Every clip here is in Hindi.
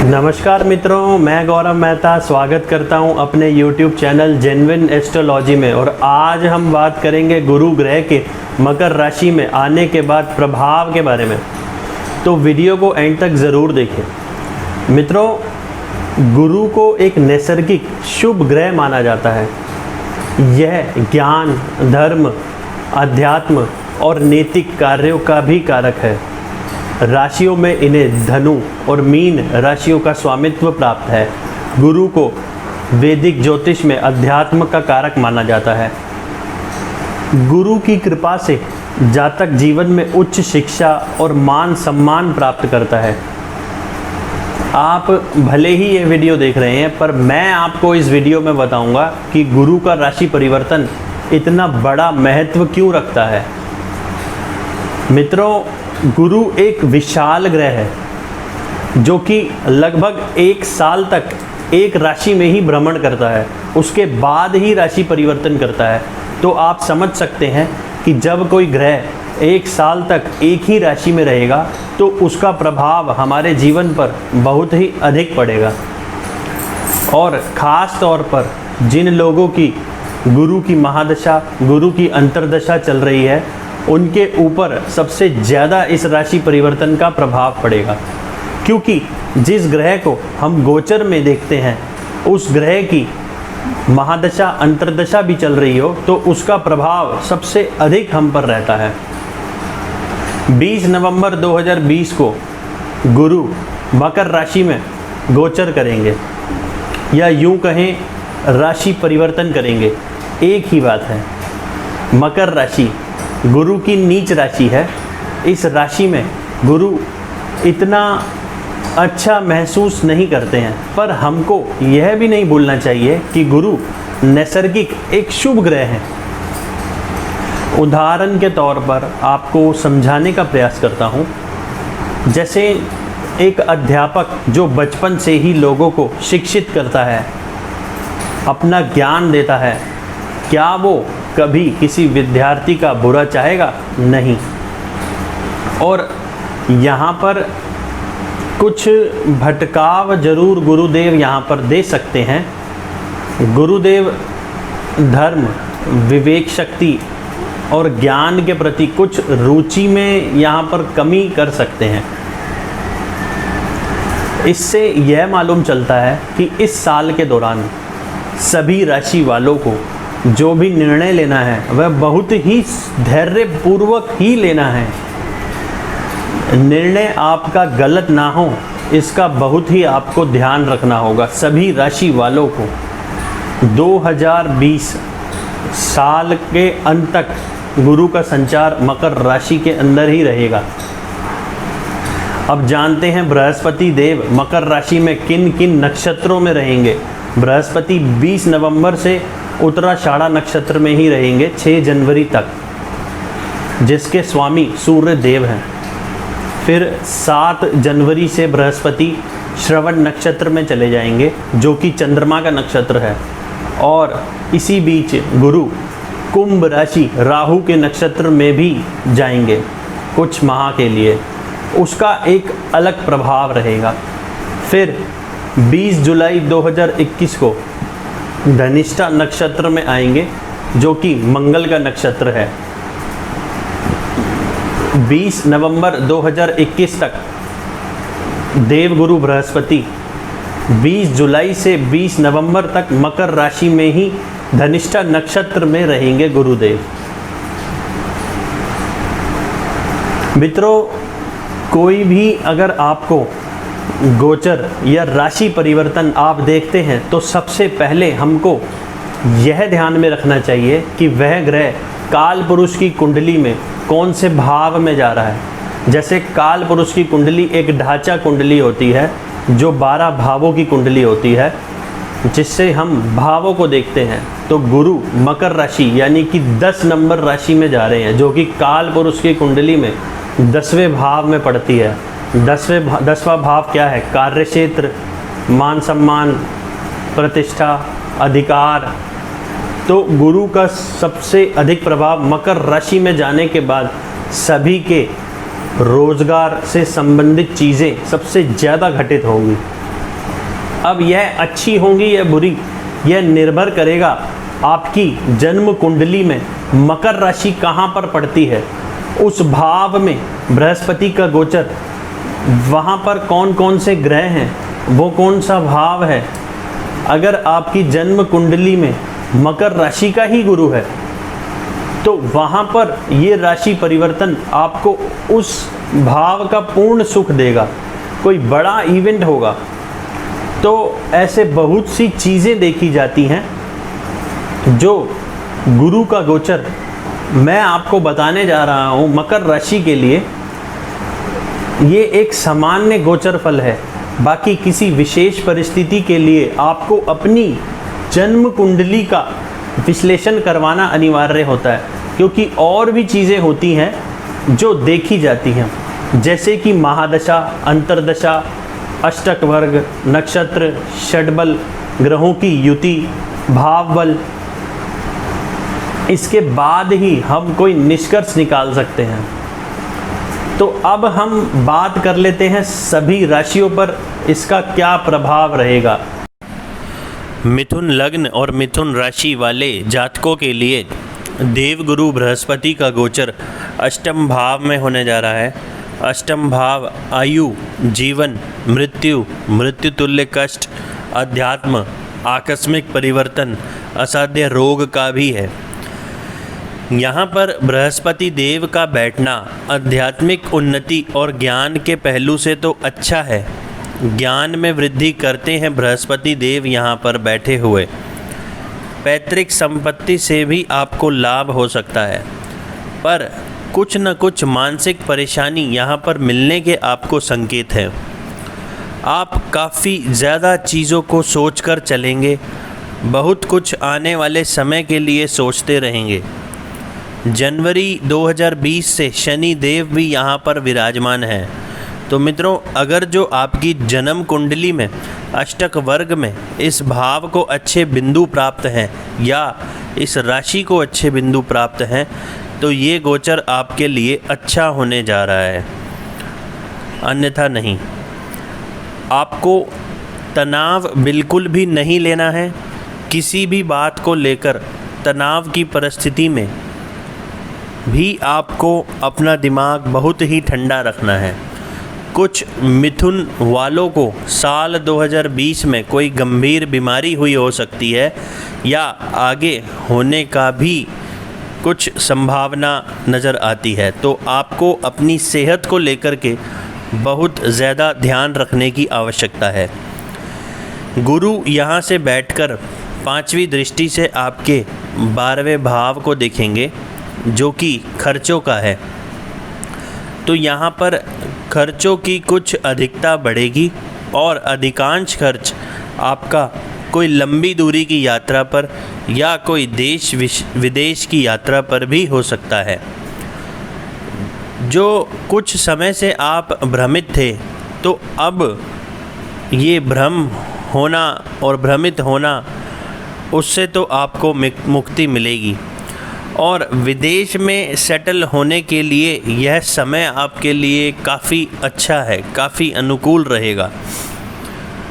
नमस्कार मित्रों, मैं गौरव मेहता स्वागत करता हूं अपने YouTube चैनल जेन्युइन एस्ट्रोलॉजी में। और आज हम बात करेंगे गुरु ग्रह के मकर राशि में आने के बाद प्रभाव के बारे में। तो वीडियो को एंड तक ज़रूर देखें। मित्रों, गुरु को एक नैसर्गिक शुभ ग्रह माना जाता है। यह ज्ञान, धर्म, अध्यात्म और नैतिक कार्यों का भी कारक है। राशियों में इन्हें धनु और मीन राशियों का स्वामित्व प्राप्त है। गुरु को वैदिक ज्योतिष में अध्यात्म का कारक माना जाता है। गुरु की कृपा से जातक जीवन में उच्च शिक्षा और मान सम्मान प्राप्त करता है। आप भले ही ये वीडियो देख रहे हैं, पर मैं आपको इस वीडियो में बताऊंगा कि गुरु का राशि परिवर्तन इतना बड़ा महत्व क्यों रखता है। मित्रों, गुरु एक विशाल ग्रह है जो कि लगभग 1 साल तक एक राशि में ही भ्रमण करता है, उसके बाद ही राशि परिवर्तन करता है। तो आप समझ सकते हैं कि जब कोई ग्रह 1 साल तक एक ही राशि में रहेगा तो उसका प्रभाव हमारे जीवन पर बहुत ही अधिक पड़ेगा। और ख़ास तौर पर जिन लोगों की गुरु की महादशा, गुरु की अंतर्दशा चल रही है, उनके ऊपर सबसे ज़्यादा इस राशि परिवर्तन का प्रभाव पड़ेगा। क्योंकि जिस ग्रह को हम गोचर में देखते हैं, उस ग्रह की महादशा, अंतर्दशा भी चल रही हो तो उसका प्रभाव सबसे अधिक हम पर रहता है। 20 नवंबर 2020 को गुरु मकर राशि में गोचर करेंगे, या यूं कहें राशि परिवर्तन करेंगे। एक ही बात है, मकर राशि गुरु की नीच राशि है। इस राशि में गुरु इतना अच्छा महसूस नहीं करते हैं, पर हमको यह भी नहीं भूलना चाहिए कि गुरु नैसर्गिक एक शुभ ग्रह है। उदाहरण के तौर पर आपको समझाने का प्रयास करता हूँ। जैसे एक अध्यापक जो बचपन से ही लोगों को शिक्षित करता है, अपना ज्ञान देता है, क्या वो कभी किसी विद्यार्थी का बुरा चाहेगा? नहीं। और यहाँ पर कुछ भटकाव जरूर गुरुदेव यहाँ पर दे सकते हैं। गुरुदेव धर्म, विवेक शक्ति और ज्ञान के प्रति कुछ रुचि में यहाँ पर कमी कर सकते हैं। इससे यह मालूम चलता है कि इस साल के दौरान सभी राशि वालों को जो भी निर्णय लेना है वह बहुत ही धैर्यपूर्वक ही लेना है। निर्णय आपका गलत ना हो, इसका बहुत ही आपको ध्यान रखना होगा। सभी राशि वालों को 2020 साल के अंत तक गुरु का संचार मकर राशि के अंदर ही रहेगा। अब जानते हैं बृहस्पति देव मकर राशि में किन किन नक्षत्रों में रहेंगे। बृहस्पति 20 नवंबर से उत्तराषाढ़ा नक्षत्र में ही रहेंगे 6 जनवरी तक, जिसके स्वामी सूर्य देव हैं। फिर 7 जनवरी से बृहस्पति श्रवण नक्षत्र में चले जाएंगे, जो कि चंद्रमा का नक्षत्र है। और इसी बीच गुरु कुंभ राशि राहु के नक्षत्र में भी जाएंगे कुछ माह के लिए, उसका एक अलग प्रभाव रहेगा। फिर 20 जुलाई 2021 को धनिष्ठा नक्षत्र में आएंगे, जो कि मंगल का नक्षत्र है। 20 नवंबर 2021 तक देवगुरु बृहस्पति 20 जुलाई से 20 नवंबर तक मकर राशि में ही धनिष्ठा नक्षत्र में रहेंगे गुरुदेव। मित्रों, कोई भी अगर आपको गोचर या राशि परिवर्तन आप देखते हैं तो सबसे पहले हमको यह ध्यान में रखना चाहिए कि वह ग्रह काल पुरुष की कुंडली में कौन से भाव में जा रहा है। जैसे काल पुरुष की कुंडली एक ढांचा कुंडली होती है, जो 12 भावों की कुंडली होती है, जिससे हम भावों को देखते हैं। तो गुरु मकर राशि यानी कि 10 नंबर राशि में जा रहे हैं, जो कि काल पुरुष की कुंडली में 10वें भाव में पड़ती है। 10वां भाव क्या है? कार्य क्षेत्र, मान सम्मान, प्रतिष्ठा, अधिकार। तो गुरु का सबसे अधिक प्रभाव मकर राशि में जाने के बाद सभी के रोजगार से संबंधित चीज़ें सबसे ज़्यादा घटित होंगी। अब यह अच्छी होंगी या बुरी, यह निर्भर करेगा आपकी जन्म कुंडली में मकर राशि कहाँ पर पड़ती है, उस भाव में बृहस्पति का गोचर, वहाँ पर कौन कौन से ग्रह हैं, वो कौन सा भाव है। अगर आपकी जन्म कुंडली में मकर राशि का ही गुरु है तो वहाँ पर ये राशि परिवर्तन आपको उस भाव का पूर्ण सुख देगा, कोई बड़ा इवेंट होगा। तो ऐसे बहुत सी चीज़ें देखी जाती हैं जो गुरु का गोचर मैं आपको बताने जा रहा हूँ मकर राशि के लिए। ये एक सामान्य गोचर फल है, बाकी किसी विशेष परिस्थिति के लिए आपको अपनी जन्म कुंडली का विश्लेषण करवाना अनिवार्य होता है, क्योंकि और भी चीज़ें होती हैं जो देखी जाती हैं, जैसे कि महादशा, अंतरदशा, अष्टक वर्ग, नक्षत्र, षडबल, ग्रहों की युति, भाव बल। इसके बाद ही हम कोई निष्कर्ष निकाल सकते हैं। तो अब हम बात कर लेते हैं सभी राशियों पर इसका क्या प्रभाव रहेगा। मिथुन लग्न और मिथुन राशि वाले जातकों के लिए देवगुरु बृहस्पति का गोचर अष्टम भाव में होने जा रहा है। अष्टम भाव आयु, जीवन, मृत्यु, मृत्यु तुल्य कष्ट, अध्यात्म, आकस्मिक परिवर्तन, असाध्य रोग का भी है। यहाँ पर बृहस्पति देव का बैठना आध्यात्मिक उन्नति और ज्ञान के पहलू से तो अच्छा है। ज्ञान में वृद्धि करते हैं बृहस्पति देव यहाँ पर बैठे हुए। पैतृक संपत्ति से भी आपको लाभ हो सकता है, पर कुछ न कुछ मानसिक परेशानी यहाँ पर मिलने के आपको संकेत हैं। आप काफ़ी ज़्यादा चीज़ों को सोचकर चलेंगे, बहुत कुछ आने वाले समय के लिए सोचते रहेंगे। जनवरी 2020 से शनि देव भी यहाँ पर विराजमान है। तो मित्रों, अगर जो आपकी जन्म कुंडली में अष्टक वर्ग में इस भाव को अच्छे बिंदु प्राप्त हैं या इस राशि को अच्छे बिंदु प्राप्त हैं, तो ये गोचर आपके लिए अच्छा होने जा रहा है, अन्यथा नहीं। आपको तनाव बिल्कुल भी नहीं लेना है। किसी भी बात को लेकर तनाव की परिस्थिति में भी आपको अपना दिमाग बहुत ही ठंडा रखना है। कुछ मिथुन वालों को साल 2020 में कोई गंभीर बीमारी हुई हो सकती है या आगे होने का भी कुछ संभावना नज़र आती है। तो आपको अपनी सेहत को लेकर के बहुत ज़्यादा ध्यान रखने की आवश्यकता है। गुरु यहाँ से बैठकर पांचवी दृष्टि से आपके 12वें भाव को देखेंगे, जो कि खर्चों का है। तो यहाँ पर खर्चों की कुछ अधिकता बढ़ेगी और अधिकांश खर्च आपका कोई लंबी दूरी की यात्रा पर या कोई देश विदेश की यात्रा पर भी हो सकता है। जो कुछ समय से आप भ्रमित थे, तो अब ये भ्रम होना और भ्रमित होना, उससे तो आपको मुक्ति मिलेगी। और विदेश में सेटल होने के लिए यह समय आपके लिए काफ़ी अच्छा है, काफ़ी अनुकूल रहेगा।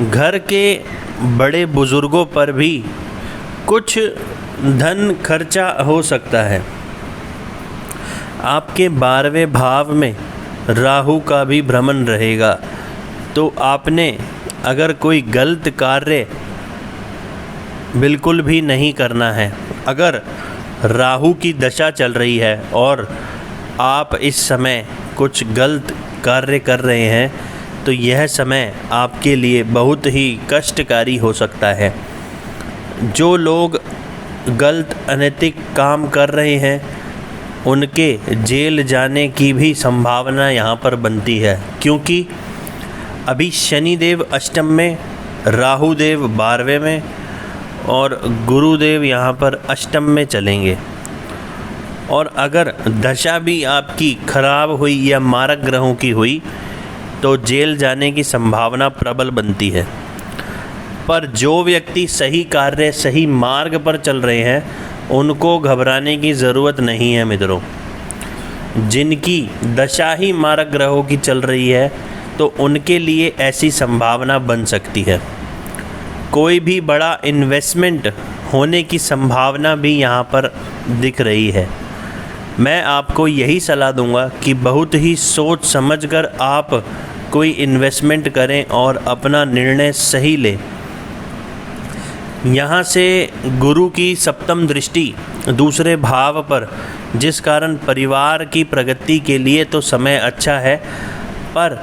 घर के बड़े बुज़ुर्गों पर भी कुछ धन खर्चा हो सकता है। आपके 12वें भाव में राहु का भी भ्रमण रहेगा, तो आपने अगर कोई गलत कार्य बिल्कुल भी नहीं करना है। अगर राहु की दशा चल रही है और आप इस समय कुछ गलत कार्य कर रहे हैं, तो यह समय आपके लिए बहुत ही कष्टकारी हो सकता है। जो लोग गलत अनैतिक काम कर रहे हैं, उनके जेल जाने की भी संभावना यहाँ पर बनती है, क्योंकि अभी शनिदेव अष्टम में, राहु देव 12वें में और गुरुदेव यहाँ पर अष्टम में चलेंगे। और अगर दशा भी आपकी खराब हुई या मारक ग्रहों की हुई, तो जेल जाने की संभावना प्रबल बनती है। पर जो व्यक्ति सही कार्य, सही मार्ग पर चल रहे हैं, उनको घबराने की ज़रूरत नहीं है मित्रों। जिनकी दशा ही मारक ग्रहों की चल रही है, तो उनके लिए ऐसी संभावना बन सकती है। कोई भी बड़ा इन्वेस्टमेंट होने की संभावना भी यहाँ पर दिख रही है। मैं आपको यही सलाह दूंगा कि बहुत ही सोच समझकर आप कोई इन्वेस्टमेंट करें और अपना निर्णय सही लें। यहाँ से गुरु की सप्तम दृष्टि दूसरे भाव पर, जिस कारण परिवार की प्रगति के लिए तो समय अच्छा है, पर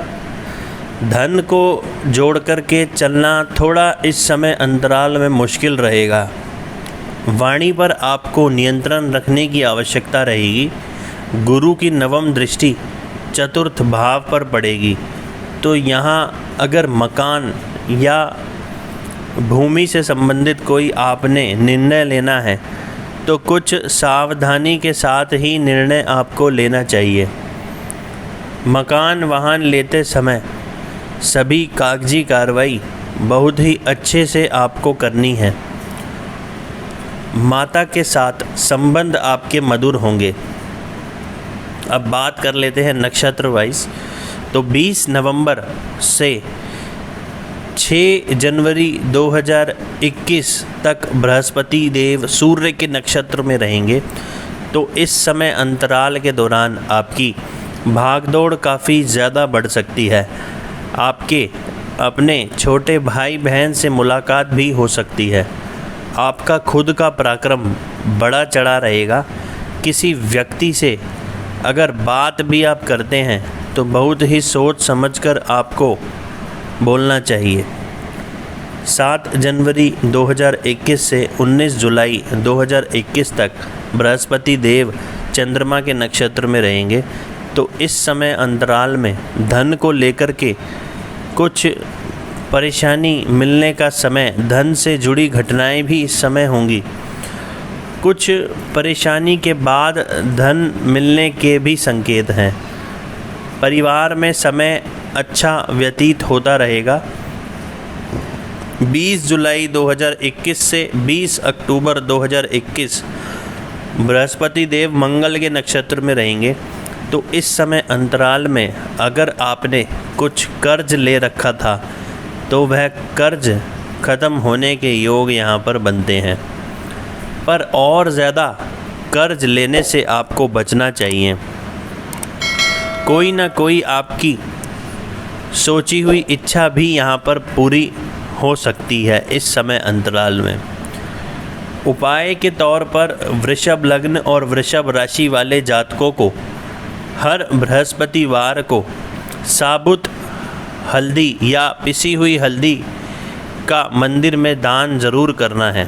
धन को जोड़ कर के चलना थोड़ा इस समय अंतराल में मुश्किल रहेगा। वाणी पर आपको नियंत्रण रखने की आवश्यकता रहेगी। गुरु की नवम दृष्टि चतुर्थ भाव पर पड़ेगी, तो यहाँ अगर मकान या भूमि से संबंधित कोई आपने निर्णय लेना है तो कुछ सावधानी के साथ ही निर्णय आपको लेना चाहिए। मकान वाहन लेते समय सभी कागजी कार्रवाई बहुत ही अच्छे से आपको करनी है। माता के साथ संबंध आपके मधुर होंगे। अब बात कर लेते हैं नक्षत्र वाइज। तो 20 नवंबर से 6 जनवरी 2021 तक बृहस्पति देव सूर्य के नक्षत्र में रहेंगे। तो इस समय अंतराल के दौरान आपकी भागदौड़ काफ़ी ज़्यादा बढ़ सकती है। आपके अपने छोटे भाई बहन से मुलाकात भी हो सकती है। आपका खुद का पराक्रम बड़ा चढ़ा रहेगा। किसी व्यक्ति से अगर बात भी आप करते हैं तो बहुत ही सोच समझकर आपको बोलना चाहिए। 7 जनवरी 2021 से 19 जुलाई 2021 तक बृहस्पति देव चंद्रमा के नक्षत्र में रहेंगे। तो इस समय अंतराल में धन को लेकर के कुछ परेशानी मिलने का समय, धन से जुड़ी घटनाएं भी इस समय होंगी। कुछ परेशानी के बाद धन मिलने के भी संकेत हैं। परिवार में समय अच्छा व्यतीत होता रहेगा। 20 जुलाई 2021 से 20 अक्टूबर 2021 बृहस्पति देव मंगल के नक्षत्र में रहेंगे। तो इस समय अंतराल में अगर आपने कुछ कर्ज ले रखा था तो वह कर्ज ख़त्म होने के योग यहाँ पर बनते हैं, पर और ज़्यादा कर्ज लेने से आपको बचना चाहिए। कोई ना कोई आपकी सोची हुई इच्छा भी यहाँ पर पूरी हो सकती है इस समय अंतराल में। उपाय के तौर पर वृषभ लग्न और वृषभ राशि वाले जातकों को हर बृहस्पतिवार को साबुत हल्दी या पिसी हुई हल्दी का मंदिर में दान ज़रूर करना है।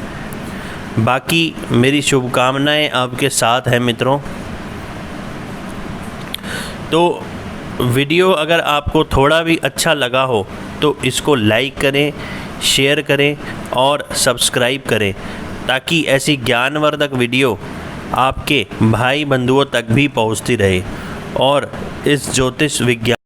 बाकी मेरी शुभकामनाएं आपके साथ हैं मित्रों। तो वीडियो अगर आपको थोड़ा भी अच्छा लगा हो तो इसको लाइक करें, शेयर करें और सब्सक्राइब करें, ताकि ऐसी ज्ञानवर्धक वीडियो आपके भाई बंधुओं तक भी पहुंचती रहे और इस ज्योतिष विज्ञान